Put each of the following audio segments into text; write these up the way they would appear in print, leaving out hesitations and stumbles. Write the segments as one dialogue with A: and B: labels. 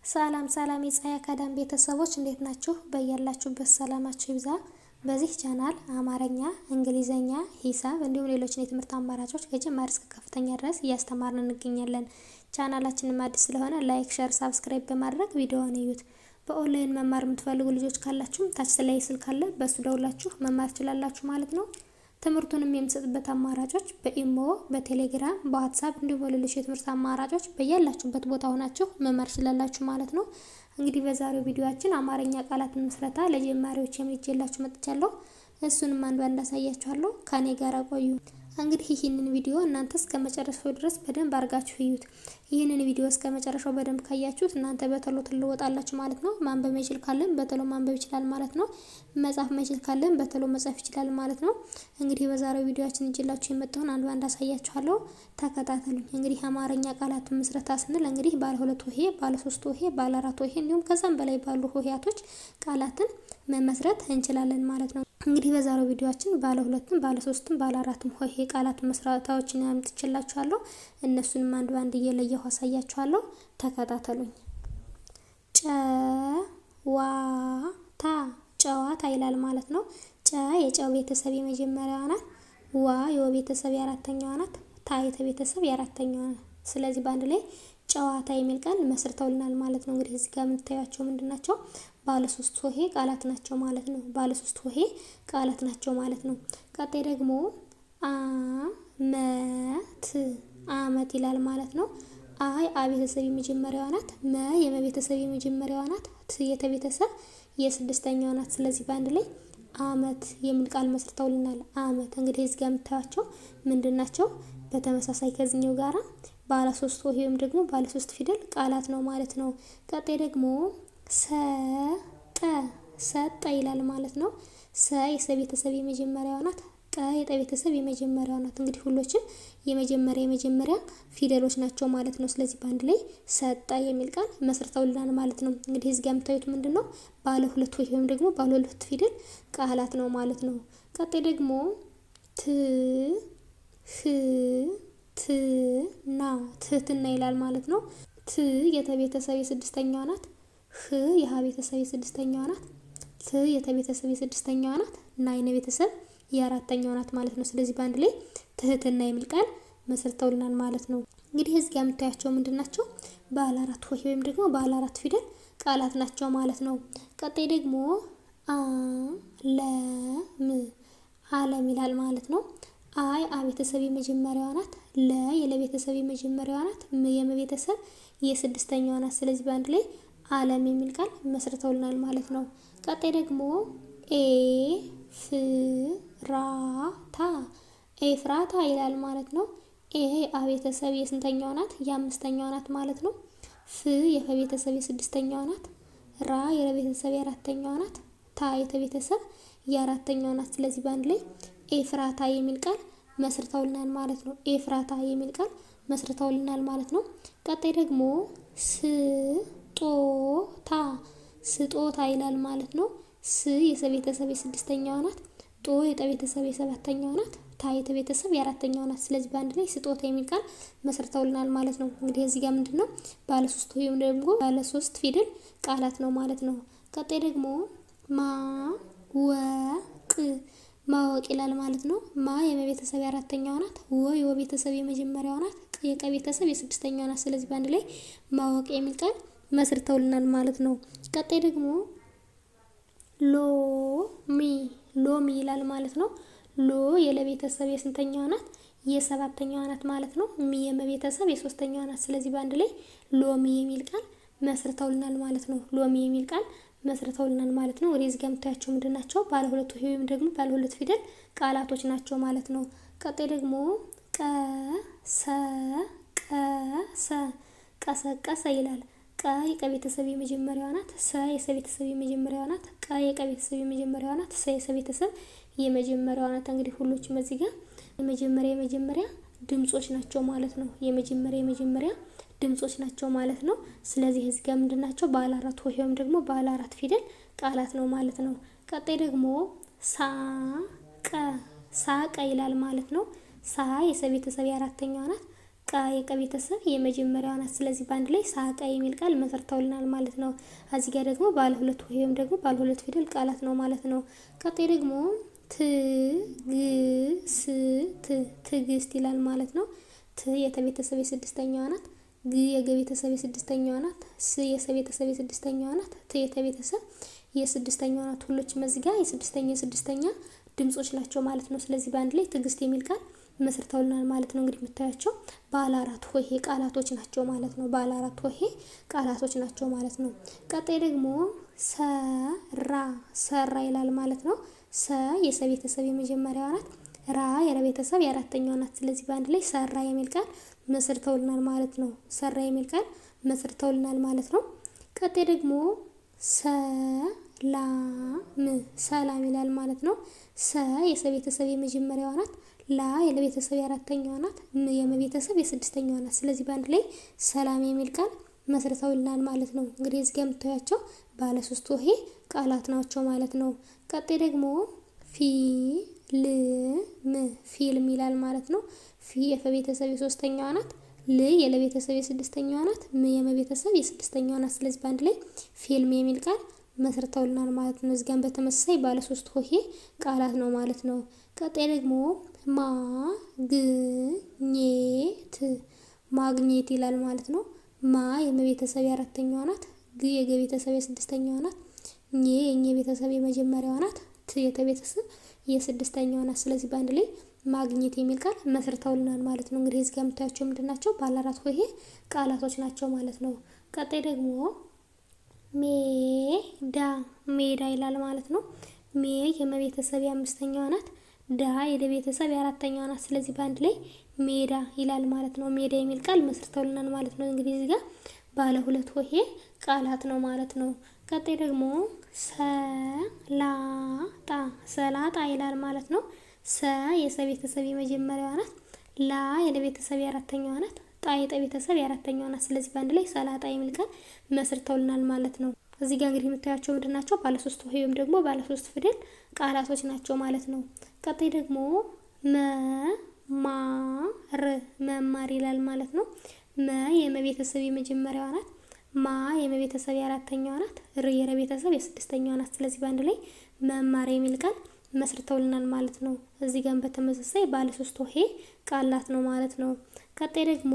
A: ሰላም ሰላም የፀሐይ አካዳሚ ቤተሰቦች እንዴት ናችሁ? በያላችሁበት ሰላማችሁ ይብዛ። በዚህ ቻናል አማርኛ፣ እንግሊዘኛ፣ ሂሳብ እንዲሁም ሌሎችን የትምህርት አማራጮች ከጀማሪ እስከ ከፍተኛ ድረስ እያስተማርን እንገኛለን። ቻናላችንም አዲስ ስለሆነ ላይክ፣ ሼር፣ ሳብስክራይብ በማድረግ ቪዲዮውን እዩት። በኦንላይን መማር የምትፈልጉ ልጆች ካላችሁም ታች ላይ ስልክ አለ፣ በሱ ደውላችሁ መማር ትችላላችሁ ማለት ነው። ትምህርቱንም የምሰጥበት አማራጮች በኢሞ፣ በቴሌግራም፣ በዋትስአፕ እንዲሁም በሌሎች የትምህርት አማራጮች በያላችሁበት ቦታ ሆናችሁ መማር ትችላላችሁ ማለት ነው። እንግዲህ በዛሬው ቪዲዮአችን አማርኛ ቃላት ምስረታ ለጀማሪዎች ይዤላችሁ መጥቻለሁ። እሱንም አንድ ባንድ አሳያችኋለሁ። ከኔ ጋር ቆዩ። እንግዲህ ይህንን ቪዲዮ እናንተ እስከ መጨረሻው ድረስ በደንብ አድርጋችሁ እዩት። ይህንን ቪዲዮ እስከ መጨረሻው በደንብ ካያችሁት እናንተ በተሎ ትለወጣላችሁ ማለት ነው። ማንበብ መቻል ካለን በተሎ ማንበብ ይችላል ማለት ነው። መጻፍ መቻል ካለን በተሎ መጻፍ ይችላል ማለት ነው። እንግዲህ በዛሬው ቪዲዮአችን ይዤላችሁ የመጣሁን አንድ ባንድ አሳያችኋለሁ። ተከታተሉኝ። እንግዲህ አማርኛ ቃላት ምስረታ ስንል እንግዲህ ባለ 2 ሆሄ፣ ባለ 3 ሆሄ፣ ባለ 4 ሆሄ እንዲሁም ከዛም በላይ ባሉ ሆሄያቶች ቃላትን መመስረት እንችላለን ማለት ነው። እንግዲህ በዛሬው ቪዲዮአችን ባለ 2ም ባለ 3ም ባለ 4ም ሆሄ ቃላት መስራታዎችን አምጥቼላችኋለሁ። እነሱንም አንድ ባንድ እየለየሁ አሳያችኋለሁ። ተከታተሉኝ። ጨዋታ ይላል ማለት ነው። ጨ የጨው ቤተሰብ የመጀመሪያዋ ናት። ዋ የወ ቤተሰብ የአራተኛዋ ናት። ታ የተ ቤተሰብ የአራተኛዋ ናት። ስለዚህ በአንድ ላይ ጨዋታ የሚል ቃል መስርተውልናል ማለት ነው። እንግዲህ እዚህ ጋር የምታዩቸው ምንድናቸው? ባለ 3 ሆሄ ቃላት ናቸው ማለት ነው። ባለ 3 ሆሄ ቃላት ናቸው ማለት ነው። ቀጣይ ደግሞ አመት ይላል ማለት ነው። አይ አ ቤተሰብ የመጀመሪያዋ ናት። መ የመ ቤተሰብ የመጀመሪያዋ ናት። ት የተ ቤተሰብ የስድስተኛዋ ናት። ስለዚህ በአንድ ላይ አመት የሚል ቃል መስርተውልናል። አመት እንግዲህ እዚህ ጋር የምታዩቸው ምንድናቸው? በተመሳሳይ ከዚህኛው ጋራ ባለ 3 ሆሄ ወይም ደግሞ ባለ 3 ፊደል ቃላት ነው ማለት ነው። ቀጣይ ደግሞ ሰጠ ይላል ማለት ነው። ሰ የሰ ቤተሰብ የመጀመሪያዋ ናት። ጠ የጠ ቤተሰብ የመጀመሪያዋ ናት። እንግዲህ ሁሎችም የመጀመሪያ ፊደሎች ናቸው ማለት ነው። ስለዚህ በአንድ ላይ ሰጠ የሚል ቃል መስርተውልናል ማለት ነው። እንግዲህ እዚህ ጋር የምታዩት ምንድነው? ባለ 2 ሆሄ ወይም ደግሞ ባለ 2 ፊደል ቃላት ነው ማለት ነው። ቀጣይ ደግሞ ትህትና ይላል ማለት ነው። ት የተ ቤተሰብ የስድስተኛዋ ናት። ህ የሀ ቤተሰብ የስድስተኛዋ ናት። ት የተ ቤተሰብ የስድስተኛዋ ናት። ና የነ ቤተሰብ የአራተኛዋ ናት ማለት ነው። ስለዚህ በአንድ ላይ ትህትና የሚል ቃል መስርተውልናል ማለት ነው። እንግዲህ እዚህ ጋር የምታያቸው ምንድናቸው? ባለ 4 ሆሄ ወይም ደግሞ ባለ 4 ፊደል ቃላት ናቸው ማለት ነው። ቀጣይ ደግሞ አለም ይላል ማለት ነው። አይ አ ቤተሰብ የመጀመሪያዋ ናት። ለ የለ ቤተሰብ የመጀመሪያዋ ናት። ም የመ ቤተሰብ የስድስተኛዋ ናት። ስለዚህ በአንድ ላይ አለም የሚል ቃል መስርተውልናል ማለት ነው። ቀጣይ ደግሞ ኤፍራታ ይላል ማለት ነው። ኤ አ ቤተሰብ የስንተኛዋ ናት? የአምስተኛዋ ናት ማለት ነው። ፍ የፈ ቤተሰብ የስድስተኛዋ ናት። ራ የረ ቤተሰብ የአራተኛዋ ናት። ታ የተ ቤተሰብ የአራተኛዋ ናት። ስለዚህ በአንድ ላይ ኤፍራታ የሚል ቃል መስርተውልናል ማለት ነው። ኤፍራታ የሚል ቃል መስርተውልናል ማለት ነው። ቀጣይ ደግሞ ስጦታ ይላል ማለት ነው። ስ የሰ ቤተሰብ የስድስተኛዋ ናት። ጦ የጠ ቤተሰብ የሰባተኛዋ ናት። ታ የተ ቤተሰብ የአራተኛዋ ናት። ስለዚህ በአንድ ላይ ስጦታ የሚል ቃል መስርተውልናል ማለት ነው። እንግዲህ እዚህ ጋር ምንድነው? ባለ 3 ወይም ደግሞ ባለ 3 ፊደል ቃላት ነው ማለት ነው። ቀጣይ ደግሞ ማወቅ ይላል ማለት ነው። ማ የመ ቤተሰብ የአራተኛዋ ናት። ወ የወ ቤተሰብ የመጀመሪያዋ ናት። ቅ የቀ ቤተሰብ የስድስተኛዋ ናት። ስለዚህ በአንድ ላይ ማወቅ የሚል ቃል መስርተውልናል ማለት ነው። ቀጣይ ደግሞ ሎሚ ይላል ማለት ነው። ሎ የለ ቤተሰብ የስንተኛዋ ናት? የሰባተኛዋ ናት ማለት ነው። ሚ የመ ቤተሰብ የሶስተኛዋ ናት። ስለዚህ በአንድ ላይ ሎሚ የሚል ቃል መስርተውልናል ማለት ነው። ሎሚ የሚል ቃል መስርተውልናል ማለት ነው። ወደዚህ ጋር የምታያቸው ምንድናቸው? ባለ 2 ሆሄ ወይም ደግሞ ባለ 2 ፊደል ቃላቶች ናቸው ማለት ነው። ቀጣይ ደግሞ ቀሰቀሰ ይላል። ቀ የቀ ቤተሰብ የመጀመሪያዋ ናት። ሰ የሰ ቤተሰብ የመጀመሪያዋ ናት። ቀ የቀ ቤተሰብ የመጀመሪያዋ ናት። ሰ የሰ ቤተሰብ የመጀመሪያዋ ናት። እንግዲህ ሁሎችም እዚህ ጋር የመጀመሪያ ድምጾች ናቸው ማለት ነው። የመጀመሪያ ድምጾች ናቸው ማለት ነው። ስለዚህ እዚህ ጋር ምንድናቸው? ባለ 4 ሆሄ ወይም ደግሞ ባለ 4 ፊደል ቃላት ነው ማለት ነው። ቀጣይ ደግሞ ሳቀ ይላል ማለት ነው። ሳ የሰ ቤተሰብ የአራተኛዋ ናት። ቃ የቀ ቤተሰብ የመጀመሪያዋ ናት። ስለዚህ በአንድ ላይ ሳቀ የሚል ቃል መስርተውልናል ማለት ነው። እዚህ ጋር ደግሞ ባለ ሁለት ወይም ደግሞ ባለ ሁለት ፊደል ቃላት ነው ማለት ነው። ቀጣይ ደግሞ ትዕግስት ይላል ማለት ነው። ት የተ ቤተሰብ የስድስተኛዋ ናት። ግ የገ ቤተሰብ የስድስተኛዋ ናት። ስ የሰ ቤተሰብ የስድስተኛዋ ናት። ት የተ ቤተሰብ የስድስተኛዋ ናት። ሁሎችም እዚህ ጋር የስድስተኛ ድምጾች ናቸው ማለት ነው። ስለዚህ በአንድ ላይ ትዕግስት የሚል ቃል መስርተውልናል ማለት ነው። እንግዲህ የምታያቸው ባለ አራት ሆሄ ቃላቶች ናቸው ማለት ነው። ባለ አራት ሆሄ ቃላቶች ናቸው ማለት ነው። ቀጣይ ደግሞ ሰራ ይላል ማለት ነው። ሰ የሰ ቤተሰብ የመጀመሪያዋ ናት። ራ የረ ቤተሰብ የአራተኛዋ ናት። ስለዚህ በአንድ ላይ ሰራ የሚል ቃል መስርተውልናል ማለት ነው። ሰራ የሚል ቃል መስርተውልናል ማለት ነው። ቀጣይ ደግሞ ሰላም ይላል ማለት ነው። ሰ የሰ ቤተሰብ የመጀመሪያዋ ናት። ላ የለ ቤተሰብ የአራተኛዋ ናት። ም የመ ቤተሰብ የስድስተኛዋ ናት። ስለዚህ በአንድ ላይ ሰላም የሚል ቃል መስርተውልናል ማለት ነው። እንግዲህ እዚህ ጋር የምታያቸው ባለ ሶስት ሆሄ ቃላት ናቸው ማለት ነው። ቀጣይ ደግሞ ፊልም ይላል ማለት ነው። ፊ የፈ ቤተሰብ የሶስተኛዋ ናት። ል የለ ቤተሰብ የስድስተኛዋ ናት። ም የመ ቤተሰብ የስድስተኛዋ ናት። ስለዚህ በአንድ ላይ ፊልም የሚል ቃል መስርተውልናል ማለት ነው። እዚህ ጋር በተመሳሳይ ባለ ሶስት ሆሄ ቃላት ነው ማለት ነው። ቀጣይ ደግሞ ማግኘት ይላል ማለት ነው። ማ የመ ቤተሰብ የአራተኛዋ ናት። ግ የገ ቤተሰብ የስድስተኛዋ ናት። ኘ የኘ ቤተሰብ የመጀመሪያዋ ናት። ት የተ ቤተሰብ የስድስተኛዋ ናት። ስለዚህ በአንድ ላይ ማግኘት የሚል ቃል መስርተውልናል ማለት ነው። እንግዲህ እዚህ ጋር የምታያቸው ምንድን ናቸው? ባለ አራት ሆሄ ቃላቶች ናቸው ማለት ነው። ቀጣይ ደግሞ ሜዳ ይላል ማለት ነው። ሜ የመ ቤተሰብ የአምስተኛዋ ናት። ዳ የደ ቤተሰብ የአራተኛዋ ናት። ስለዚህ በአንድ ላይ ሜዳ ይላል ማለት ነው። ሜዳ የሚል ቃል መስርተውልናል ማለት ነው። እንግዲህ እዚህ ጋር ባለ ሁለት ሆሄ ቃላት ነው ማለት ነው። ቀጣይ ደግሞ ሰላጣ ይላል ማለት ነው። ሰ የሰ ቤተሰብ የመጀመሪያዋ ናት። ላ የለ ቤተሰብ የአራተኛዋ ናት። ጣ የጠ ቤተሰብ የአራተኛዋ ናት። ስለዚህ በአንድ ላይ ሰላጣ የሚል ቃል መስርተውልናል ማለት ነው። እዚህ ጋር እንግዲህ የምታያቸው ምንድን ናቸው? ባለ ሶስት ሆሄ ወይም ደግሞ ባለ ሶስት ፊደል ቃላቶች ናቸው ማለት ነው። ቀጣይ ደግሞ መማር ይላል ማለት ነው። መ የመ ቤተሰብ የመጀመሪያዋ ናት። ማ የመ ቤተሰብ የአራተኛዋ ናት። ር የረ ቤተሰብ የስድስተኛዋ ናት። ስለዚህ በአንድ ላይ መማር የሚል ቃል መስርተውልናል ማለት ነው። እዚህ ጋር በተመሳሳይ ባለ ሶስት ሆሄ ቃላት ነው ማለት ነው። ቀጣይ ደግሞ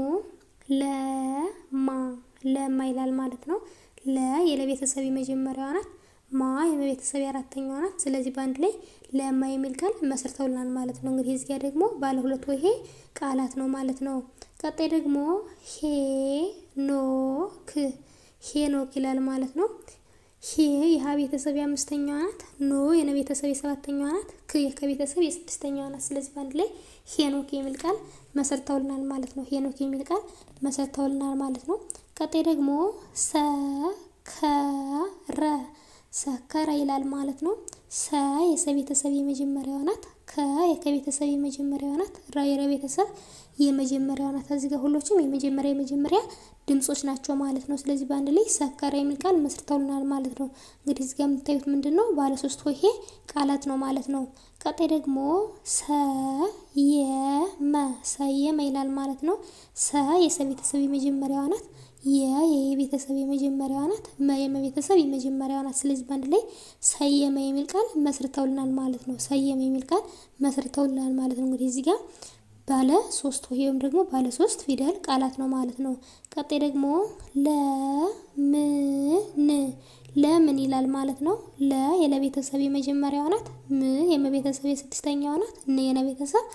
A: ለማ ይላል ማለት ነው። ለ የለ ቤተሰብ የመጀመሪያዋ ናት። ማ የመ ቤተሰብ የአራተኛዋ ናት። ስለዚህ በአንድ ላይ ለማ የሚል ቃል መስርተውልናል ማለት ነው። እንግዲህ እዚህ ጋር ደግሞ ባለ ሁለት ሆሄ ቃላት ነው ማለት ነው። ቀጣይ ደግሞ ሄኖክ ይላል ማለት ነው። ሄ የሀ ቤተሰብ የአምስተኛዋ ናት። ኖ የነ ቤተሰብ የሰባተኛዋ ናት። ክ የከ ቤተሰብ የስድስተኛዋ ናት። ስለዚህ በአንድ ላይ ሄኖክ የሚል ቃል መሰርተውልናል ማለት ነው። ሄኖክ የሚል ቃል መሰርተውልናል ማለት ነው። ቀጣይ ደግሞ ሰከረ ይላል ማለት ነው። ሰ የሰ ቤተሰብ የመጀመሪያዋ ናት። ከ የከ ቤተሰብ የመጀመሪያዋ ናት። ራ የረ ቤተሰብ የመጀመሪያዋ ናት። እዚህ ጋር ሁሎችም የመጀመሪያ ድምጾች ናቸው ማለት ነው። ስለዚህ በአንድ ላይ ሰከረ የሚል ቃል መስርተውልናል ማለት ነው። እንግዲህ እዚህ ጋር የምታዩት ምንድን ነው? ባለ ሶስት ሆሄ ቃላት ነው ማለት ነው። ቀጣይ ደግሞ ሰየመ ይላል ማለት ነው። ሰ የሰ ቤተሰብ የመጀመሪያዋ ናት። የቤተሰብ የመጀመሪያዋ ናት። መ የመ ቤተሰብ የመጀመሪያዋ ናት። ስለዚህ በአንድ ላይ ሰየመ የሚል ቃል መስርተውልናል ማለት ነው። ሰየመ የሚል ቃል መስርተውልናል ማለት ነው። እንግዲህ እዚህ ጋር ባለ ሶስት ሆሄ ወይም ደግሞ ባለ ሶስት ፊደል ቃላት ነው ማለት ነው። ቀጣይ ደግሞ ለምን ይላል ማለት ነው። ለ የለ ቤተሰብ የመጀመሪያዋ ናት። ም የመ ቤተሰብ የስድስተኛዋ ናት። ን የነ ቤተሰብ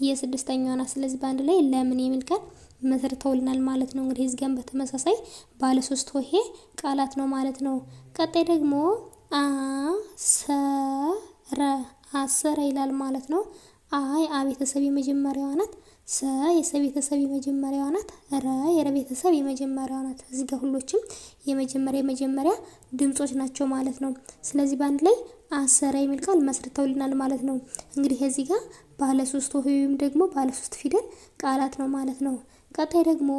A: የስድስተኛዋ ናት። ስለዚህ በአንድ ላይ ለምን የሚል ቃል መስርተውልናል ማለት ነው። እንግዲህ እዚህ ጋር በተመሳሳይ ባለ ሶስት ሆሄ ቃላት ነው ማለት ነው። ቀጣይ ደግሞ አሰረ ይላል ማለት ነው። የአ ቤተሰብ የመጀመሪያዋ ናት። ሰ የሰ ቤተሰብ የመጀመሪያዋ ናት። ረ የረ ቤተሰብ የመጀመሪያዋ ናት። እዚህ ጋር ሁሎችም የመጀመሪያ ድምጾች ናቸው ማለት ነው። ስለዚህ በአንድ ላይ አሰረ የሚል ቃል መስርተውልናል ማለት ነው። እንግዲህ እዚህ ጋር ባለ ሶስት ሆሄ ወይም ደግሞ ባለ ሶስት ፊደል ቃላት ነው ማለት ነው። ቀጣይ ደግሞ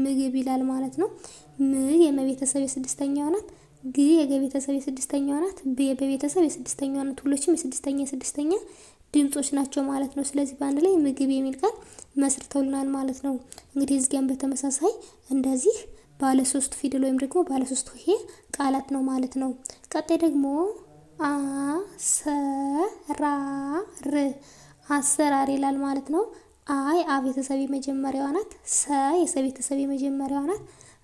A: ምግብ ይላል ማለት ነው። ም የመ ቤተሰብ የስድስተኛዋ ናት። ግ የገ ቤተሰብ የስድስተኛዋ ናት። ብ የበ ቤተሰብ የስድስተኛዋ ናት። ሁሎችም የስድስተኛ ድምጾች ናቸው ማለት ነው። ስለዚህ በአንድ ላይ ምግብ የሚል ቃል መስርተውልናል ማለት ነው። እንግዲህ እዚጋም በተመሳሳይ እንደዚህ ባለ 3 ፊደል ወይም ደግሞ ባለ 3 ሆሄ ቃላት ነው ማለት ነው። ቀጣይ ደግሞ አሰራር ይላል ማለት ነው። አይ አ ቤተሰብ የመጀመሪያዋ ናት። ሰ የሰ ቤተሰብ የመጀመሪያዋ ናት።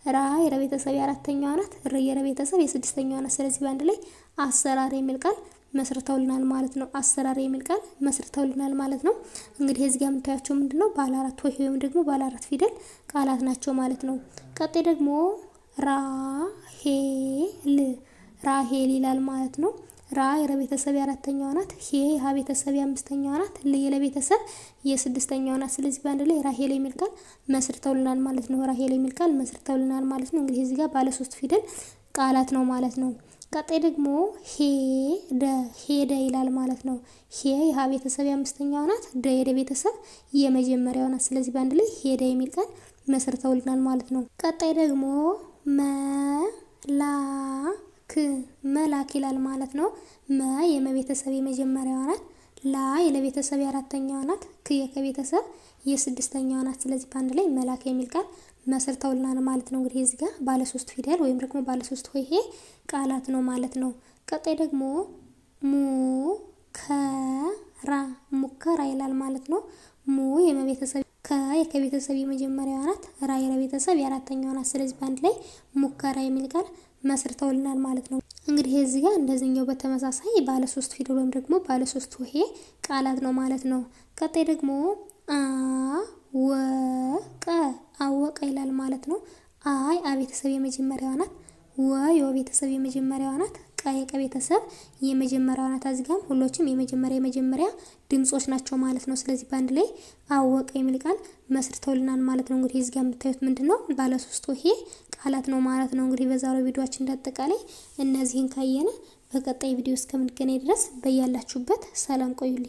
A: ራ የረ ቤተሰብ የአራተኛዋ ናት። ር የረ ቤተሰብ የስድስተኛዋ ናት። ስለዚህ በአንድ ላይ አሰራር የሚል ቃል መስርተውልናል ማለት ነው። አሰራር የሚል ቃል መስርተውልናል ማለት ነው። እንግዲህ እዚህ ጋር የምታያቸው ምንድነው ባለ 4 ሆሄ ወይም ደግሞ ባለ 4 ፊደል ቃላት ናቸው ማለት ነው። ቀጣይ ደግሞ ራሄል ይላል ማለት ነው። ራ የረ ቤተሰብ የአራተኛዋ ናት። ሄ የሀ ቤተሰብ የአምስተኛዋ ናት። ል የለ ቤተሰብ የስድስተኛዋ ናት። ስለዚህ በአንድ ላይ ራሄል የሚል ቃል መስርተውልናል ማለት ነው። ራሄል የሚል ቃል መስርተውልናል ማለት ነው። እንግዲህ እዚህ ጋር ባለ 3 ፊደል ቃላት ነው ማለት ነው። ቀጣይ ደግሞ ሄደ ይላል ማለት ነው። ሄ የሀ ቤተሰብ የአምስተኛዋ ናት። ደ የደ ቤተሰብ የመጀመሪያዋ ናት። ስለዚህ በአንድ ላይ ሄደ የሚል ቃል መስርተውልናል ማለት ነው። ቀጣይ ደግሞ መላክ ይላል ማለት ነው። መ የመቤተሰብ የመጀመሪያዋ ናት። ላ የለቤተሰብ የአራተኛዋ ናት። ክ የከቤተሰብ የስድስተኛዋ ናት። ስለዚህ በአንድ ላይ መላክ የሚል ቃል መስርተውልናል ማለት ነው። እንግዲህ እዚህ ጋር ባለ 3 ፊደል ወይም ደግሞ ባለ 3 ሆሄ ቃላት ነው ማለት ነው። ቀጣይ ደግሞ ሙከራ ይላል ማለት ነው። ሙ የመቤተሰብ የከቤተሰብ የመጀመሪያዋ ናት። ራ የለቤተሰብ የአራተኛዋ ናት። ስለዚህ በአንድ ላይ ሙከራ የሚል ቃል መስርተውልናል ማለት ነው። እንግዲህ እዚህ ጋር እንደዚህኛው በተመሳሳይ ባለ 3 ፊደል ወይም ደግሞ ባለ 3 ሆሄ ቃላት ነው ማለት ነው። ቀጣይ ደግሞ አወቀ ይላል ማለት ነው። አይ አ ቤተሰብ የመጀመሪያዋ ናት። ወ የወ ቤተሰብ የመጀመሪያዋ ናት። ቀ የቀ ቤተሰብ የመጀመሪያዋ ናት። እዚጋም ሁሎችም የመጀመሪያ ድምጾች ናቸው ማለት ነው። ስለዚህ በአንድ ላይ አወቀ የሚል ቃል መስርተውልናል ማለት ነው። እንግዲህ እዚህ ጋር የምታዩት ምንድነው ባለ 3 ሆሄ ቃላት ነው ማለት ነው። እንግዲህ በዛሬው ቪዲዮአችን እንዳጠቃላይ እነዚህን ካየነ በቀጣይ ቪዲዮ እስከምንገናኝ ድረስ በያላችሁበት ሰላም ቆዩልኝ።